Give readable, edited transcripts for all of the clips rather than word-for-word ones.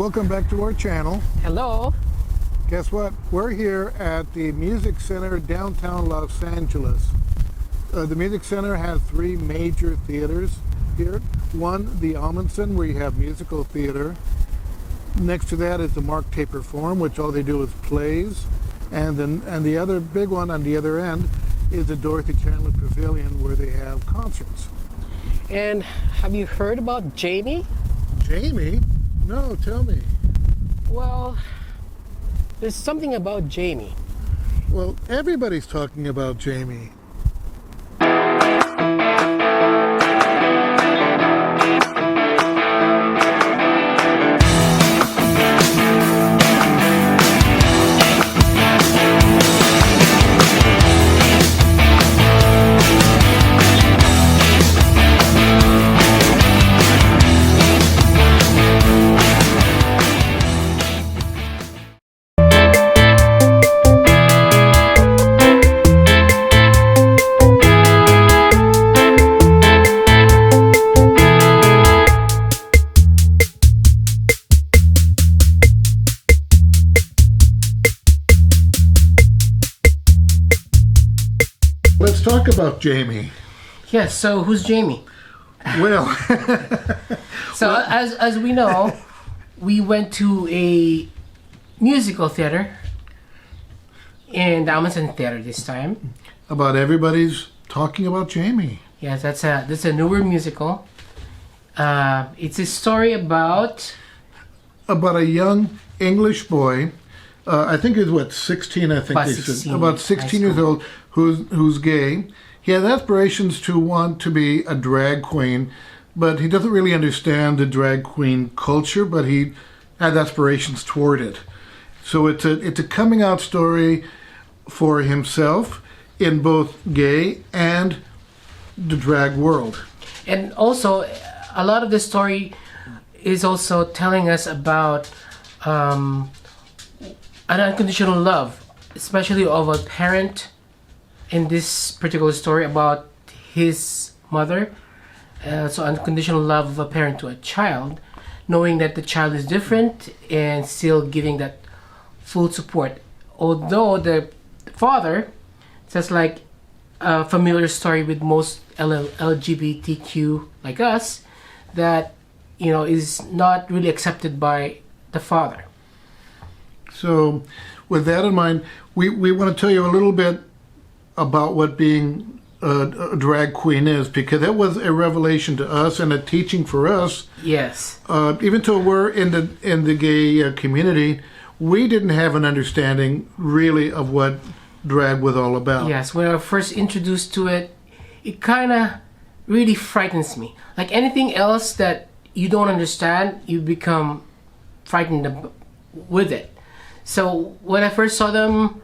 welcome back to our channel. Hello. Guess what? We're here at the Music Center downtown Los Angeles. The Music Center has three major theaters here. One, the Ahmanson, where you have musical theater. Next to that is the Mark Taper Forum, which all they do is plays. And the other big one on the other end is the Dorothy Chandler Pavilion, where they have concerts. And have you heard about Jamie? Jamie? No, tell me. Well, there's something about Jamie. Well, everybody's talking about Jamie. Let's talk about Jamie. Yes, so who's Jamie? Well, as we know, we went to a musical theater in the Ahmanson Theater this time. about everybody's talking about Jamie. Yes, that's a newer musical. It's a story about About a young English boy, I think he was 16, I think About they 16, said. About 16 high years school. old, who's gay. He has aspirations to want to be a drag queen, but he doesn't really understand the drag queen culture, but he has aspirations toward it. So it's a coming out story for himself in both gay and the drag world. And also, a lot of the story is also telling us about an unconditional love, especially of a parent in this particular story about his mother. So unconditional love of a parent to a child, knowing that the child is different and still giving that full support. Although the father, just like a familiar story with most LGBTQ like us, that is not really accepted by the father. So, with that in mind, we want to tell you a little bit about what being a drag queen is, because that was a revelation to us and a teaching for us. Yes. Even though we're in the gay community, we didn't have an understanding really of what drag was all about. Yes. When I was first introduced to it, it kind of really frightens me. Like anything else that you don't understand, you become frightened with it. So when I first saw them,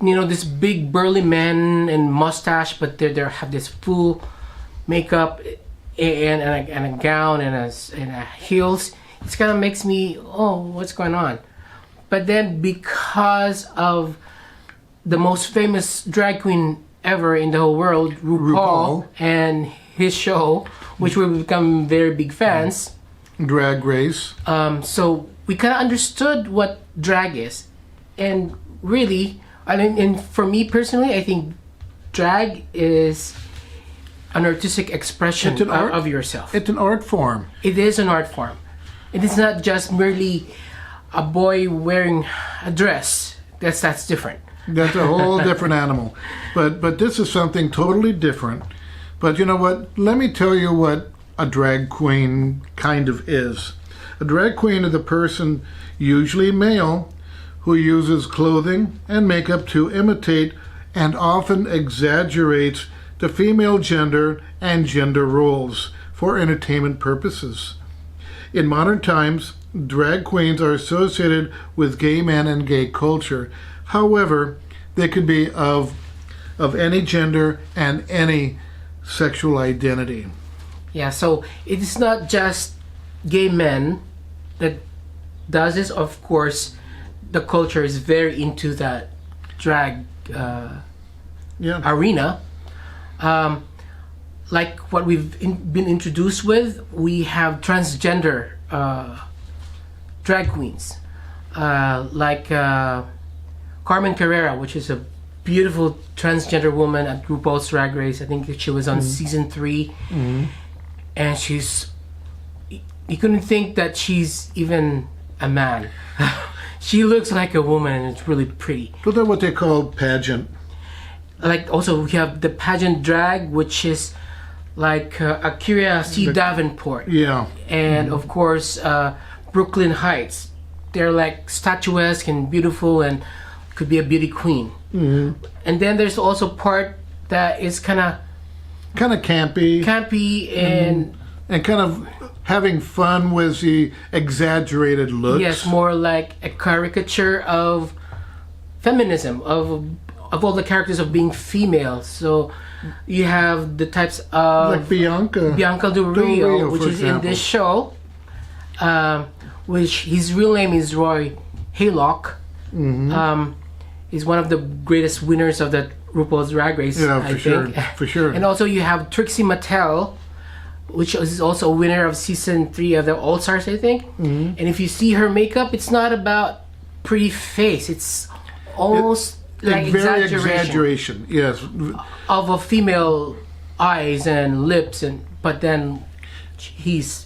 this big burly man and mustache, but they have this full makeup and a gown and a heels. It kind of makes me, what's going on? But then because of the most famous drag queen ever in the whole world, RuPaul. And his show, which we've become very big fans. Drag Race. So we kind of understood what drag is, and really, and for me personally, I think drag is an artistic expression of yourself. It's an art form. It is an art form. It is not just merely a boy wearing a dress. That's different. That's a whole different animal. But this is something totally different. But you know what? Let me tell you what a drag queen kind of is. A drag queen is a person, usually male, who uses clothing and makeup to imitate and often exaggerates the female gender and gender roles for entertainment purposes. In modern times, drag queens are associated with gay men and gay culture. However, they could be of any gender and any sexual identity. Yeah, so it is not just gay men that does this. Of course, the culture is very into that drag arena. Like what we've been introduced with, we have transgender drag queens, like Carmen Carrera, which is a beautiful transgender woman at RuPaul's Drag Race. I think she was on season 3, and you couldn't think that she's even a man. She looks like a woman, and it's really pretty. So that's what they call pageant. Like, also we have the pageant drag, which is like Akira C. Davenport. Yeah. And of course, Brooklyn Heights. They're like statuesque and beautiful, and could be a beauty queen. And then there's also part that is kind of campy and kind of having fun with the exaggerated looks. yes, more like a caricature of feminism, of all the characters of being female. So you have the types of Like Bianca Del Rio, which for is example. in this show, which his real name is Roy Haylock. He's one of the greatest winners of the RuPaul's Drag Race, Yeah, I for sure, think. for sure. And also you have Trixie Mattel, which is also a winner of season 3 of the All Stars, I think. And if you see her makeup, it's not about pretty face. It's almost like very exaggeration yes. of a female eyes and lips, but then she's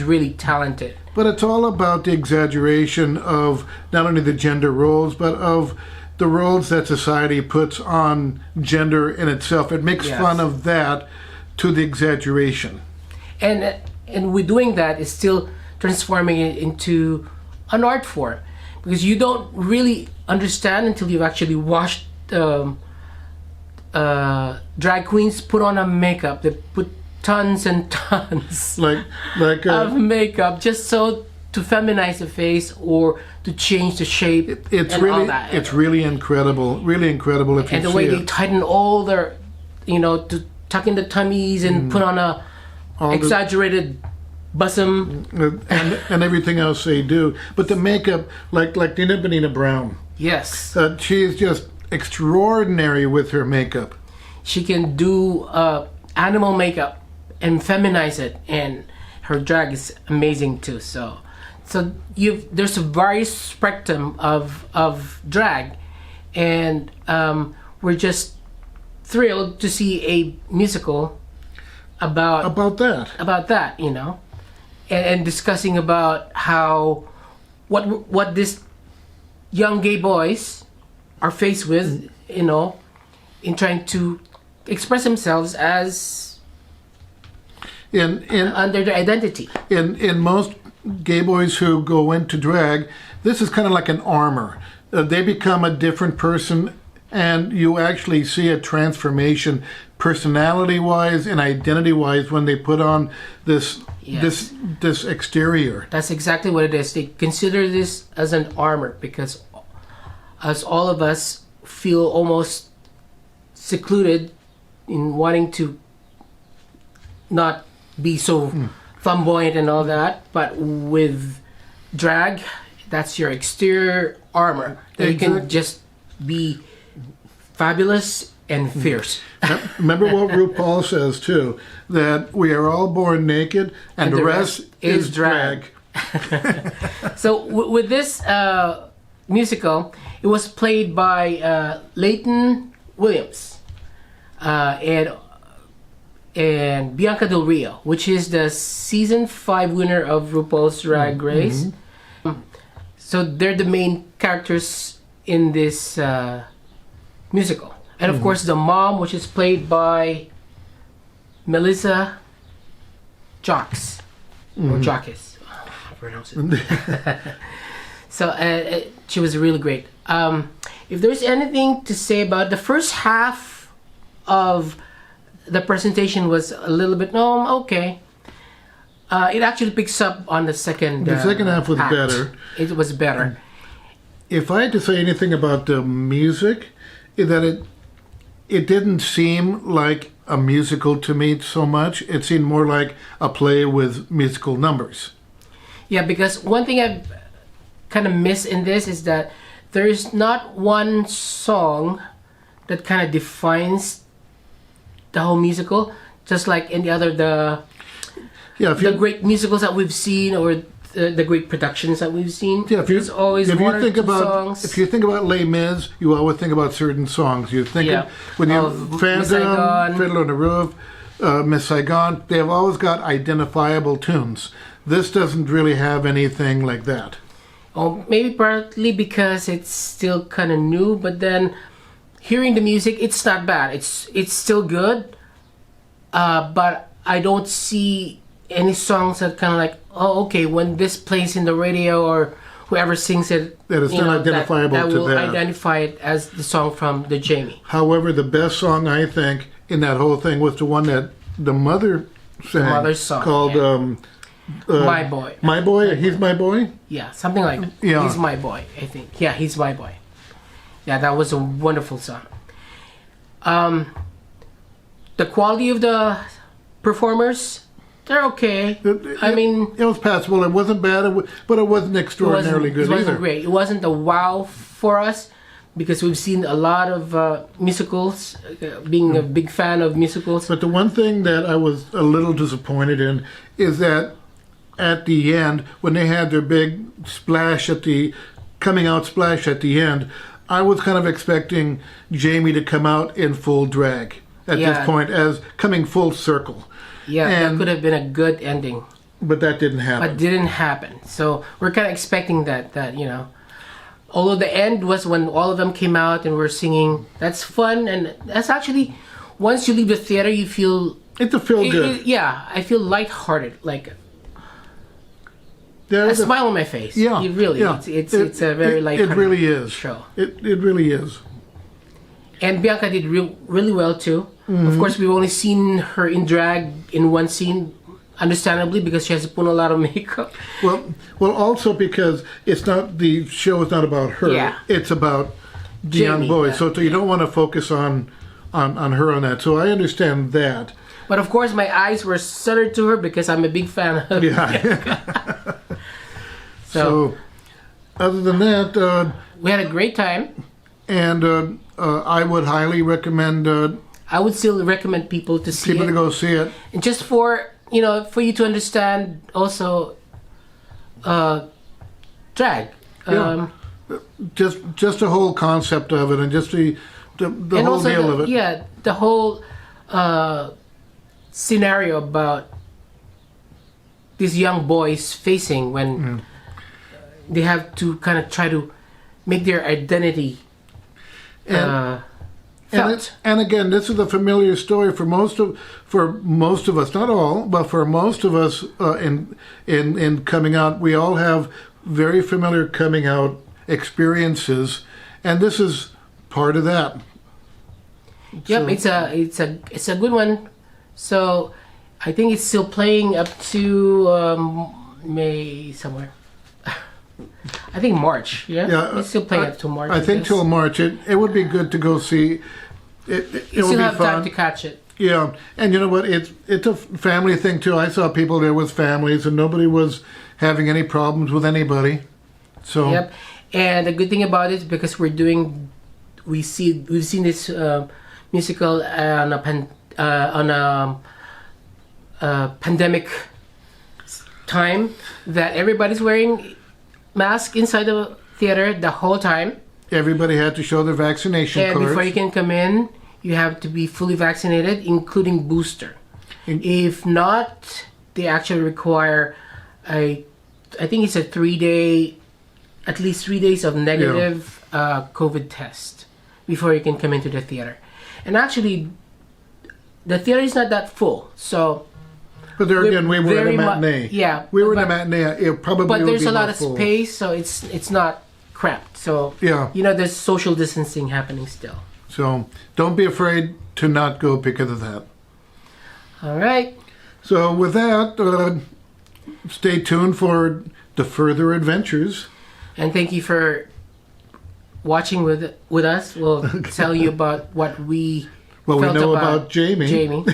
really talented. But it's all about the exaggeration of not only the gender roles, but of the roles that society puts on gender in itself. It makes Yes. fun of that to the exaggeration. And with doing that, it's still transforming it into an art form, because you don't really understand until you've actually watched drag queens put on a makeup. They put tons and tons Like of makeup just so to feminize the face or to change the shape. it's and really all that. it's really incredible if you And the see way they it. tighten all their, to tuck in the tummies and put on a All the- exaggerated bosom. and everything else they do. But the makeup, like Nina Benina Brown, Yes, she's just extraordinary with her makeup. she can do animal makeup and feminize it, and her drag is amazing too. So there's a various spectrum of drag, and we're just thrilled to see a musical about that, and discussing about how what these young gay boys are faced with, in trying to express themselves as under their identity. In most gay boys who go into drag, this is kind of like an armor. They become a different person, and you actually see a transformation personality-wise and identity-wise when they put on this Yes. this exterior. That's exactly what it is. They consider this as an armor, because as all of us feel almost secluded in wanting to not be so flamboyant and all that, but with drag, that's your exterior armor. That you can just be fabulous and fierce. Remember what RuPaul says too, that we are all born naked and the rest is drag. So with this musical, it was played by Leighton Williams and Bianca Del Rio, which is the season 5 winner of RuPaul's Drag Race. So they're the main characters in this musical. And of course the mom, which is played by Melissa Jocks, or Jockis, I pronounce it. So she was really great. If there's anything to say about the first half of the presentation, was a little bit okay. It actually picks up on the second. The second half was act. better. It was better. If I had to say anything about the music, is that it didn't seem like a musical to me so much. It seemed more like a play with musical numbers. Yeah, because one thing I've kind of missed in this is that there is not one song that kind of defines the whole musical, just like any other the Yeah, if the you great musicals that we've seen, or the great productions that we've seen. Yeah, there's always one or two songs. If you think about Les Mis, you always think about certain songs. You think when you Miss Saigon. Fiddler on the Roof, Miss Saigon, they have always got identifiable tunes. This doesn't really have anything like that. Oh, maybe partly because it's still kind of new, but then hearing the music, it's not bad. It's still good, but I don't see any songs that kind of like, oh, okay, when this plays in the radio or whoever sings it, that is not identifiable that to will them. Identify it as the song from the Jamie. However, the best song I think in that whole thing was the one that the mother sang, The mother's song called My Boy. My Boy, He's My Boy? Yeah, something like that. Yeah. He's My Boy, I think. Yeah, He's My Boy. Yeah, that was a wonderful song. The quality of the performers, they're okay. I mean, it was passable. It wasn't bad, but it wasn't extraordinarily good either. It wasn't either. great. It wasn't a wow for us because we've seen a lot of musicals, being a big fan of musicals. But the one thing that I was a little disappointed in is that at the end, when they had their big splash coming out splash at the end, I was kind of expecting Jamie to come out in full drag at this point, as coming full circle. Yeah, that could have been a good ending. But that didn't happen. But didn't happen. So we're kind of expecting that, although the end was when all of them came out and were singing, that's fun. And that's actually, once you leave the theater, you feel... It's a feel good. I feel lighthearted. Like, There's a smile on my face. Yeah. It really, it's a very lighthearted It really is. show. It really is. And Bianca did really well too. Mm-hmm. Of course, we've only seen her in drag in one scene, understandably, because she has to put on a lot of makeup. Well, also because the show is not about her. Yeah. It's about the young boy. So you don't want to focus on her on that. So I understand that. But of course, my eyes were centered to her because I'm a big fan of Yeah. So, other than that, we had a great time. And I would highly recommend I would still recommend people to see people to go see it. And just for for you to understand also drag. Just the whole concept of it, and just the whole also deal of it. Yeah, the whole scenario about these young boys facing when they have to kind of try to make their identity felt. And again, this is a familiar story for most of us, not all, but for most of us in coming out. We all have very familiar coming out experiences, and this is part of that. Yep, So, it's a good one. So I think it's still playing up to May somewhere. I think March. Yeah, it's still playing up to March. I think till March. It would be good to go see. It You will still be have fun. time to catch it. Yeah, and you know what? It's a family thing too. I saw people there with families, and nobody was having any problems with anybody. So Yep, and the good thing about it is because we've seen this musical on a pandemic time that everybody's wearing masks inside the theater the whole time. everybody had to show their vaccination And cards. before you can come in, you have to be fully vaccinated, including booster. If not, they actually require I think it's a 3-day, at least 3 days of negative COVID test before you can come into the theater. And actually, the theater is not that full, so. But there again, we were in a matinee. Yeah, we were in a matinee. It probably but would there's be a lot more of full. space, so it's not cramped. So Yeah. there's social distancing happening still. So don't be afraid to not go because of that. All right. So with that, stay tuned for the further adventures. And thank you for watching with us. We'll tell you about what we Well, we felt know about Jamie. Jamie.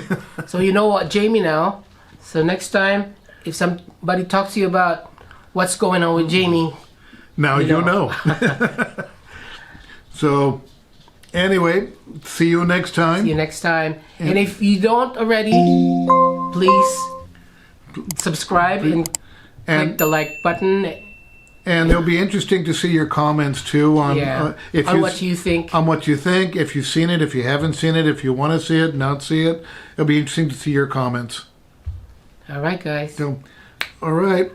So you know what Jamie now. So next time, if somebody talks to you about what's going on with Jamie, Now you know. So anyway, see you next time. see you next time. And if you don't already, please subscribe click the like button. And it'll be interesting to see your comments too on on what you think. On what you think, if you've seen it, if you haven't seen it, if you want to see it, not see it. It'll be interesting to see your comments. All right, guys. So, all right.